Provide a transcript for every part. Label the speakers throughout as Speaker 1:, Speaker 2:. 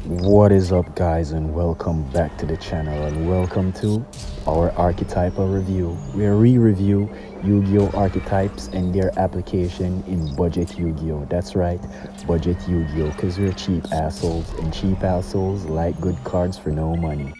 Speaker 1: What is up, guys, and welcome back to the channel, and welcome to our Archetype review, where we review Yu-Gi-Oh archetypes and their application in budget Yu-Gi-Oh. That's right, budget Yu-Gi-Oh, because we're cheap assholes, and cheap assholes like good cards for no money.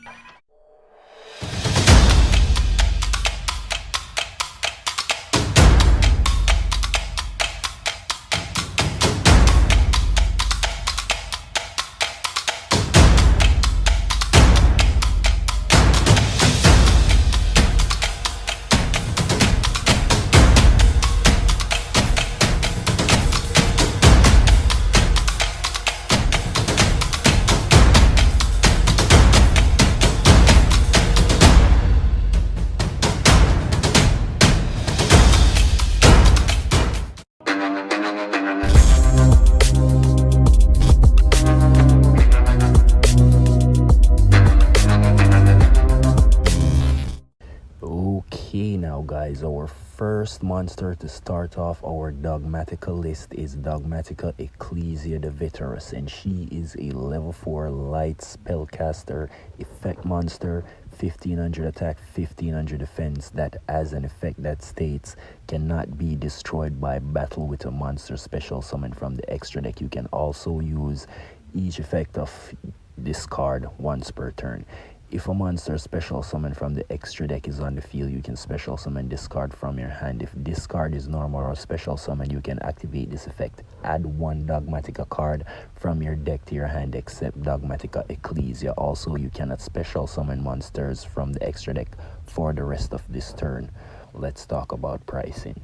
Speaker 1: Okay, now guys, our first monster to start off our Dogmatica list is Dogmatica Ecclesia de Veterus, and she is a level 4 light spellcaster effect monster, 1500 attack, 1500 defense, that has an effect that states cannot be destroyed by battle with a monster special summon from the extra deck. You can also use each effect of discard once per turn. If a monster special summon from the extra deck is on the field, you can special summon discard from your hand. If discard is normal or special summon, you can activate this effect. Add one Dogmatica card from your deck to your hand except Dogmatica Ecclesia. Also, you cannot special summon monsters from the extra deck for the rest of this turn. Let's talk about pricing.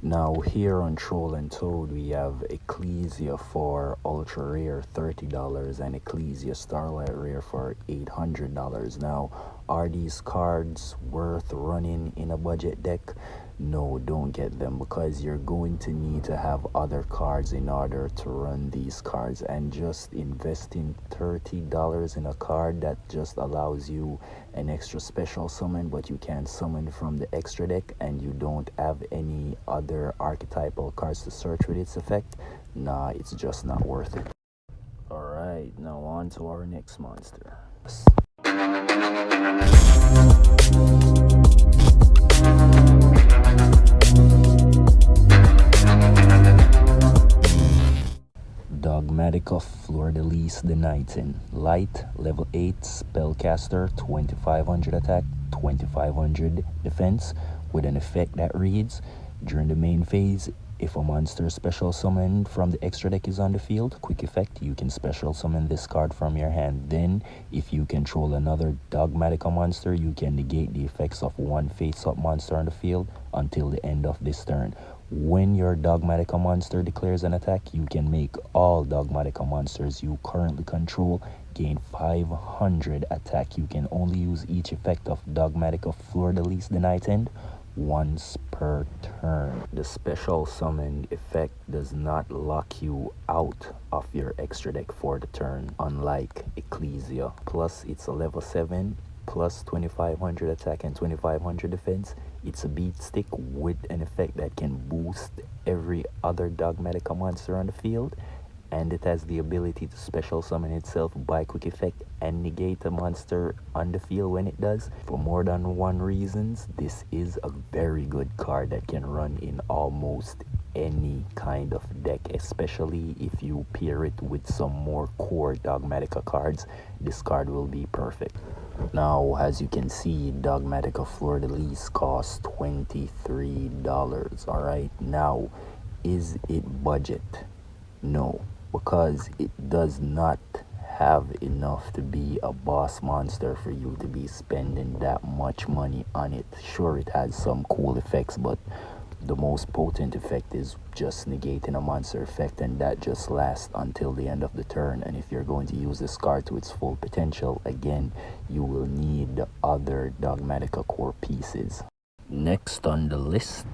Speaker 1: Now here on Troll and Toad, we have Ecclesia for ultra rare $30 and Ecclesia Starlight rare for $800. Now, are these cards worth running in a budget deck? No, don't get them, because you're going to need to have other cards in order to run these cards, and just investing $30 in a card that just allows you an extra special summon, but you can't summon from the extra deck and you don't have any other archetypal cards to search with its effect, nah, it's just not worth it. Alright, now on to our next monster. Dogmatica Fleur de Lis the Knighten. Light, level 8, spellcaster, 2500 attack, 2500 defense, with an effect that reads, during the main phase, if a monster special summoned from the extra deck is on the field, quick effect, you can special summon this card from your hand. Then, if you control another Dogmatica monster, you can negate the effects of one face-up monster on the field until the end of this turn. When your Dogmatica monster declares an attack, you can make all Dogmatica monsters you currently control gain 500 attack. You can only use each effect of Dogmatica Fleur de Lis the Night End once per turn. The special summoned effect does not lock you out of your extra deck for the turn, unlike Ecclesia. Plus, it's a level 7 plus 2500 attack and 2500 defense. It's a beat stick with an effect that can boost every other Dogmatica monster on the field, and it has the ability to special summon itself by quick effect and negate a monster on the field when it does. For more than one reasons, this is a very good card that can run in almost any kind of deck, especially if you pair it with some more core Dogmatica cards. This card will be perfect. Now, as you can see, Dogmatica Fleur de Lis costs $23. Alright, now, is it budget? No, because it does not have enough to be a boss monster for you to be spending that much money on it. Sure, it has some cool effects, but the most potent effect is just negating a monster effect, and that just lasts until the end of the turn. And if you're going to use this card to its full potential, again, you will need the other Dogmatica core pieces. Next on the list,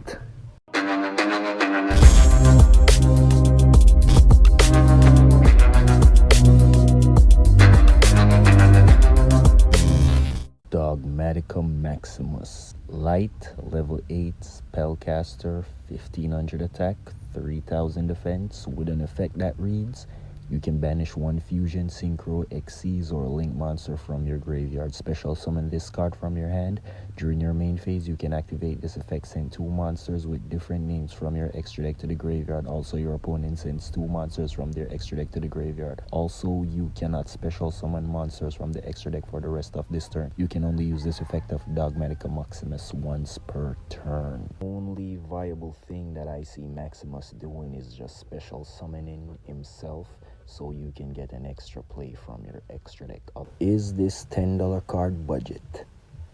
Speaker 1: Dogmatica Maximus. Light, level 8, spellcaster, 1500 attack, 3000 defense, with an effect that reads, You can banish one fusion, synchro, xyz, or link monster from your graveyard. Special summon this card from your hand. During your main phase, you can activate this effect, send 2 monsters with different names from your extra deck to the graveyard. Also, your opponent sends 2 monsters from their extra deck to the graveyard. Also, you cannot special summon monsters from the extra deck for the rest of this turn. You can only use this effect of Dogmatica Maximus once per turn. Only viable thing that I see Maximus doing is just special summoning himself, so you can get an extra play from your extra deck. Is this $10 card budget?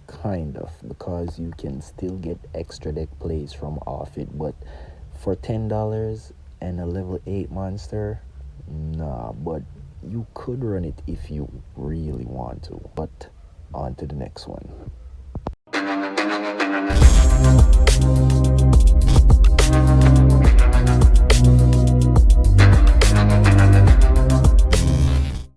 Speaker 1: Kind of, because you can still get extra deck plays from off it, but for $10 and a level 8 monster, nah, but you could run it if you really want to. But on to the next one.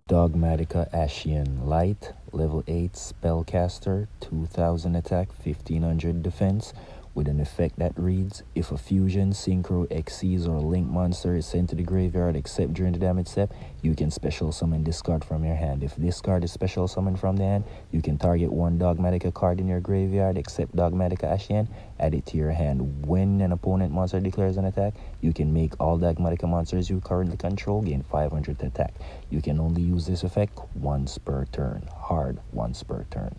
Speaker 1: Dogmatica Ashian Light, level 8 spellcaster, 2000 attack, 1500 defense, with an effect that reads, if a fusion, synchro, xyz, or link monster is sent to the graveyard except during the damage step, you can special summon this card from your hand. If this card is special summoned from the hand, you can target one Dogmatica card in your graveyard except Dogmatica Ashian, add it to your hand. When an opponent monster declares an attack, you can make all Dogmatica monsters you currently control gain 500 to attack. You can only use this effect once per turn. Hard once per turn.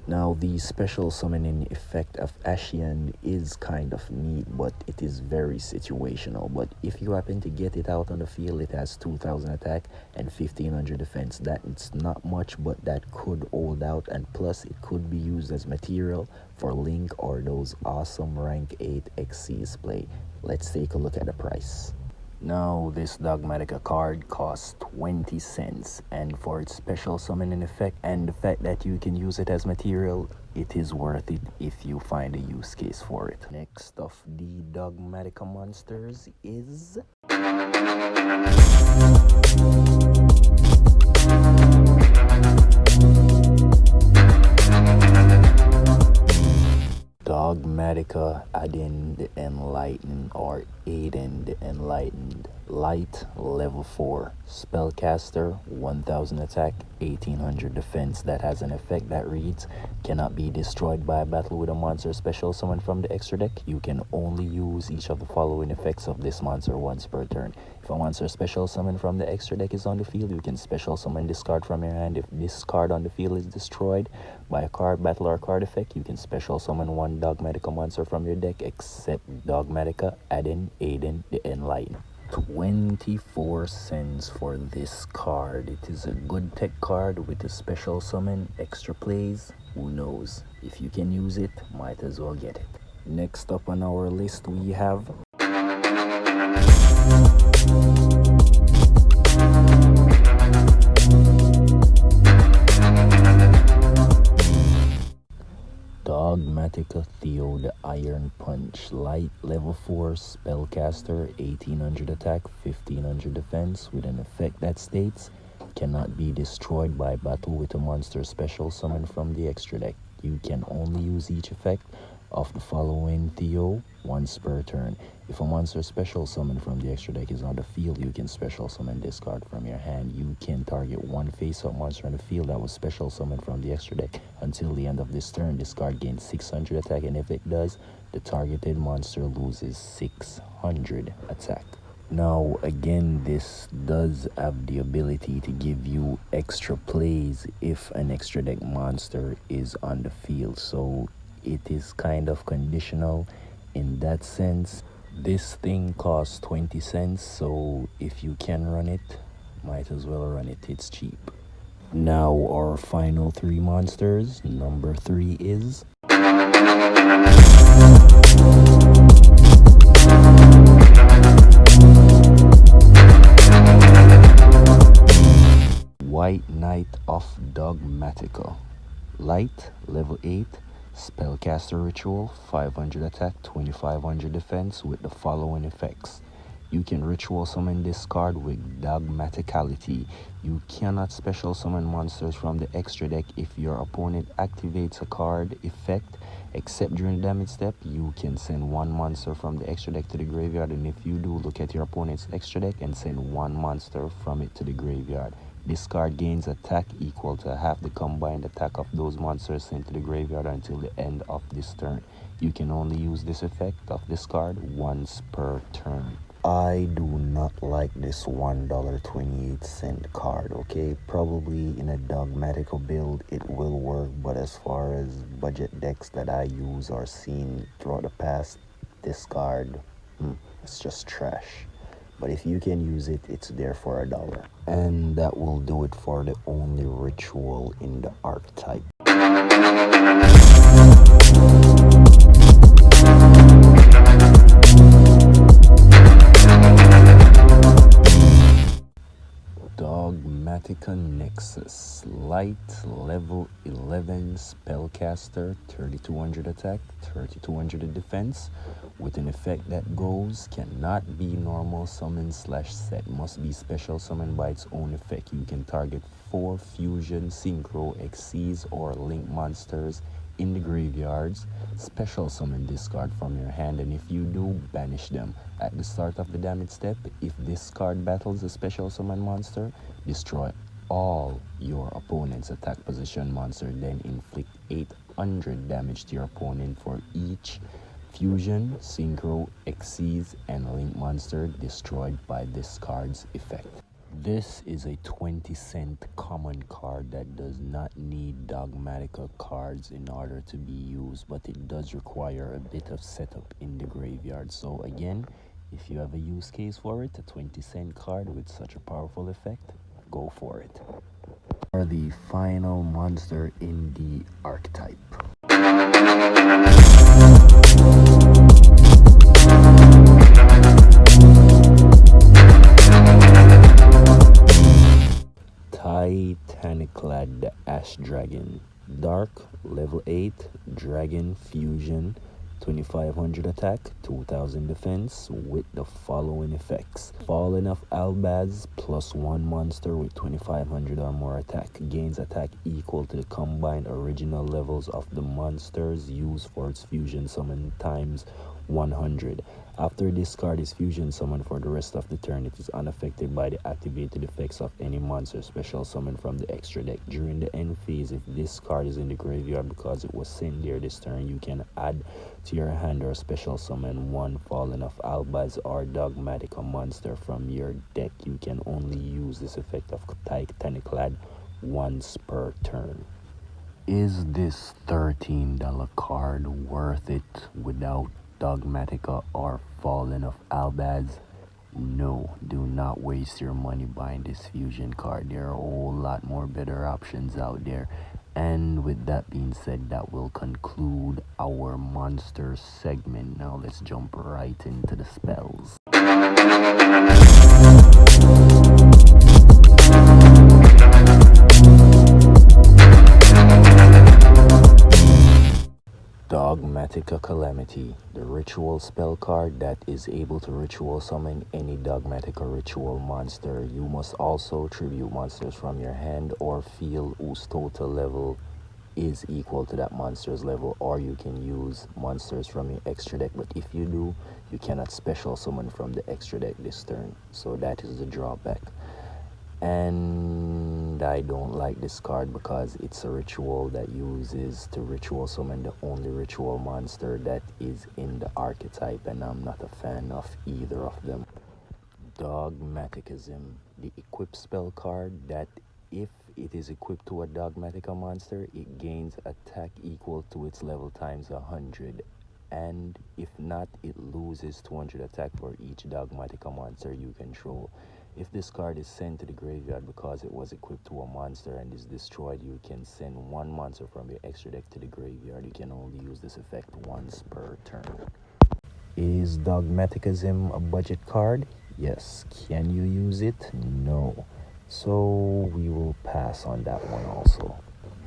Speaker 1: Now, the special summoning effect of Ashian is kind of neat, but it is very situational. But if you happen to get it out on the field, it has 2000 attack and 1500 defense. That's not much, but that could hold out, and plus it could be used as material for Link or those awesome rank 8 XCs play. Let's take a look at the price. Now, this Dogmatica card costs 20 cents, and for its special summoning effect and the fact that you can use it as material, it is worth it if you find a use case for it. Next of the Dogmatica monsters is Dogmatica Aden the Enlightened, or Aiden the Enlightened. Light, level 4. Spellcaster, 1000 attack, 1800 defense. That has an effect that reads, cannot be destroyed by a battle with a monster special summoned from the extra deck. You can only use each of the following effects of this monster once per turn. If a monster special summoned from the extra deck is on the field, you can special summon this card from your hand. If this card on the field is destroyed by a card, battle, or card effect, you can special summon one Dogmatica monster from your deck except Dogmatica Aden the Enlightened. 24 cents for this card. It is a good tech card with a special summon, extra plays. Who knows? If you can use it, might as well get it. Next up on our list, we have Dogmatica Theo the Iron Punch. Light, level 4, spellcaster, 1800 attack, 1500 defense, with an effect that states, cannot be destroyed by battle with a monster special summoned from the extra deck. You can only use each effect of the following Theo once per turn. If a monster special summoned from the extra deck is on the field, you can special summon this card from your hand. You can target one face-up monster on the field that was special summoned from the extra deck. Until the end of this turn, this card gains 600 attack, and if it does, the targeted monster loses 600 attack. Now, again, this does have the ability to give you extra plays if an extra deck monster is on the field, so it is kind of conditional in that sense. This thing costs 20 cents, so if you can run it, might as well run it. It's cheap. Now, our final 3 monsters. Number 3 is White Knight of Dogmatica. Light, level 8, spellcaster ritual, 500 attack, 2500 defense, with the following effects. You can ritual summon this card with dogmaticality. You cannot special summon monsters from the extra deck if your opponent activates a card effect, except during the damage step. You can send one monster from the extra deck to the graveyard, and if you do, look at your opponent's extra deck and send one monster from it to the graveyard. This card gains attack equal to half the combined attack of those monsters sent to the graveyard until the end of this turn. You can only use this effect of this card once per turn. I do not like this $1.28 card, okay? Probably in a dogmatica build it will work, but as far as budget decks that I use or seen throughout the past, this card, it's just trash. But if you can use it, it's there for $1. And that will do it for the only ritual in the archetype. Dogmatica Nexus, light, level 11 spellcaster, 3200 attack, 3200 defense, with an effect that goes, cannot be normal summon / set, must be special summon by its own effect. You can target 4 fusion, synchro, xyz, or link monsters in the graveyards, special summon this card from your hand, and if you do, banish them. At the start of the damage step, if this card battles a special summon monster, destroy all your opponent's attack position monster, then inflict 800 damage to your opponent for each fusion, synchro, xyz, and link monster destroyed by this card's effect. This is a 20-cent common card that does not need Dogmatica cards in order to be used, but it does require a bit of setup in the graveyard. So again, if you have a use case for it, a 20-cent card with such a powerful effect, go for it. For the final monster in the archetype. Titaniclad, the Ash Dragon. Dark, level 8, Dragon Fusion, 2500 attack, 2000 defense, with the following effects. Fallen of Albaz, +1 monster with 2500 or more attack. Gains attack equal to the combined original levels of the monsters used for its fusion summon times 100. After this card is fusion summoned for the rest of the turn, it is unaffected by the activated effects of any monster special summoned from the extra deck. During the end phase, if this card is in the graveyard because it was sent there this turn, you can add to your hand or special summon one Fallen of Albaz or Dogmatica monster from your deck. You can only use this effect of Titaniclad once per turn. Is this $13 card worth it without Dogmatica or Fallen of Albaz? No, do not waste your money buying this fusion card. There are a whole lot more better options out there. And with that being said, that will conclude our monster segment. Now let's jump right into the spells. Dogmatica Calamity, the ritual spell card that is able to ritual summon any Dogmatica ritual monster. You must also tribute monsters from your hand or field whose total level is equal to that monster's level, or you can use monsters from your extra deck, but if you do, you cannot special summon from the extra deck this turn. So that is the drawback. And I don't like this card because it's a ritual that uses to ritual summon the only ritual monster that is in the archetype, and I'm not a fan of either of them. Dogmaticism, the equip spell card that if it is equipped to a Dogmatica monster, it gains attack equal to its level times 100. And if not, it loses 200 attack for each Dogmatica monster you control. If this card is sent to the graveyard because it was equipped to a monster and is destroyed, you can send one monster from your extra deck to the graveyard. You can only use this effect once per turn. Is Dogmaticism a budget card? Yes. Can you use it? No. So we will pass on that one also.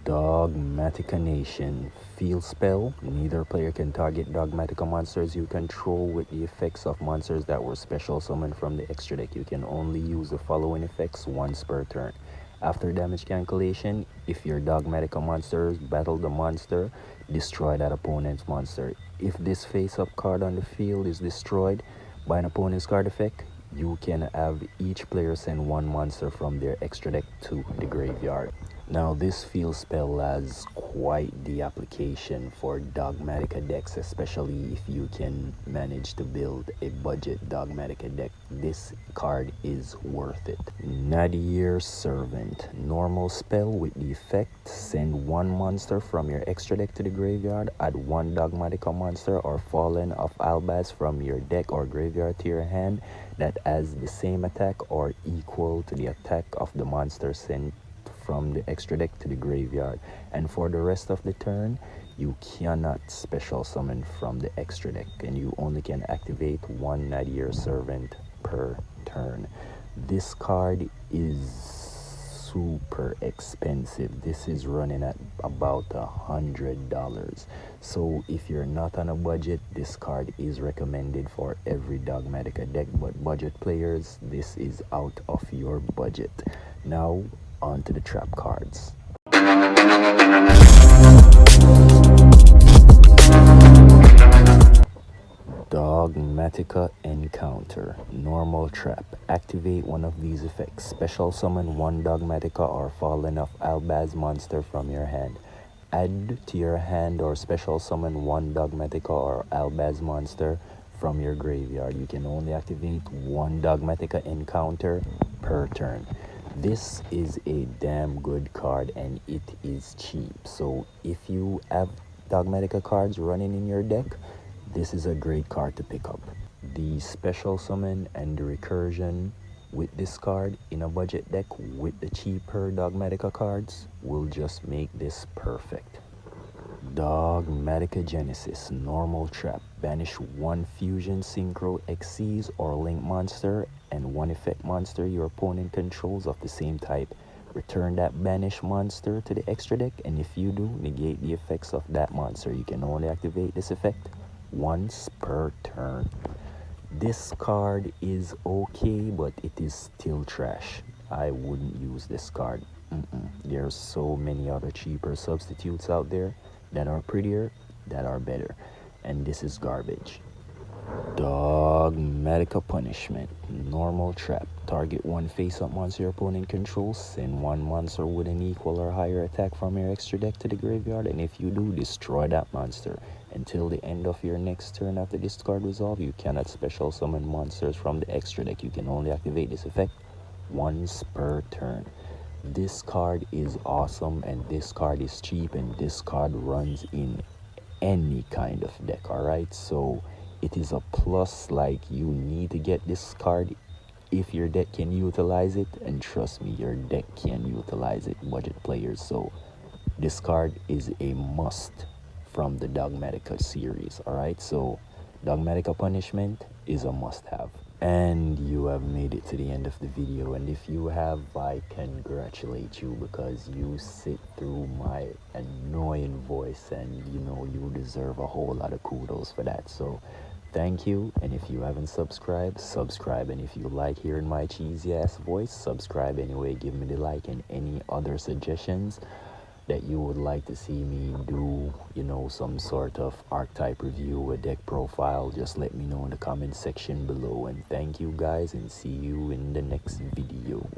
Speaker 1: Dogmatica Nation. Field spell. Neither player can target Dogmatica monsters you control with the effects of monsters that were special summoned from the extra deck. You can only use the following effects once per turn. After damage calculation, if your Dogmatica monsters battle the monster, destroy that opponent's monster. If this face-up card on the field is destroyed by an opponent's card effect, you can have each player send one monster from their extra deck to the graveyard. Now this field spell has quite the application for Dogmatica decks, especially if you can manage to build a budget Dogmatica deck. This card is worth it. Nadir Servant. Normal spell with the effect, send one monster from your extra deck to the graveyard, add one Dogmatica monster or Fallen of Albaz from your deck or graveyard to your hand that has the same attack or equal to the attack of the monster sent from the extra deck to the graveyard, and for the rest of the turn you cannot special summon from the extra deck and you only can activate one Nadir Servant per turn. This card is super expensive. This is running at about $100, so if you're not on a budget, this card is recommended for every Dogmatica deck, but budget players, this is out of your budget. Now on to the trap cards. Dogmatica Encounter. Normal trap. Activate one of these effects. Special summon one Dogmatica or Fallen of Albaz monster from your hand. Add to your hand or special summon one Dogmatica or Albaz monster from your graveyard. You can only activate one Dogmatica Encounter per turn. This is a damn good card and it is cheap. So if you have Dogmatica cards running in your deck, this is a great card to pick up. The special summon and the recursion with this card in a budget deck with the cheaper Dogmatica cards will just make this perfect. Dogmatica Genesis. Normal trap. Banish one Fusion, Synchro, Xyz, or Link monster and one effect monster your opponent controls of the same type. Return that banished monster to the extra deck, and if you do, negate the effects of that monster. You can only activate this effect once per turn. This card is okay, but it is still trash. I wouldn't use this card. There's so many other cheaper substitutes out there that are prettier, that are better, and this is garbage. Dogmatica Punishment. Normal trap. Target one face-up monster your opponent controls. Send one monster with an equal or higher attack from your extra deck to the graveyard, and if you do, destroy that monster. Until the end of your next turn after this card resolve, you cannot special summon monsters from the extra deck. You can only activate this effect once per turn. This card is awesome, and this card is cheap, and this card runs in any kind of deck. Alright, so it is a plus. Like, you need to get this card if your deck can utilize it, and trust me, your deck can utilize it, budget players. So this card is a must from the Dogmatica series. Alright, so Dogmatica Punishment is a must-have. And you have made it to the end of the video, and if you have, I congratulate you, because you sit through my annoying voice, and you know you deserve a whole lot of kudos for that. So thank you, and if you haven't subscribed, subscribe, and if you like hearing my cheesy ass voice, subscribe anyway. Give me the like, and any other suggestions that you would like to see me do, you know, some sort of archetype review, a deck profile, just let me know in the comment section below. And thank you guys, and see you in the next video.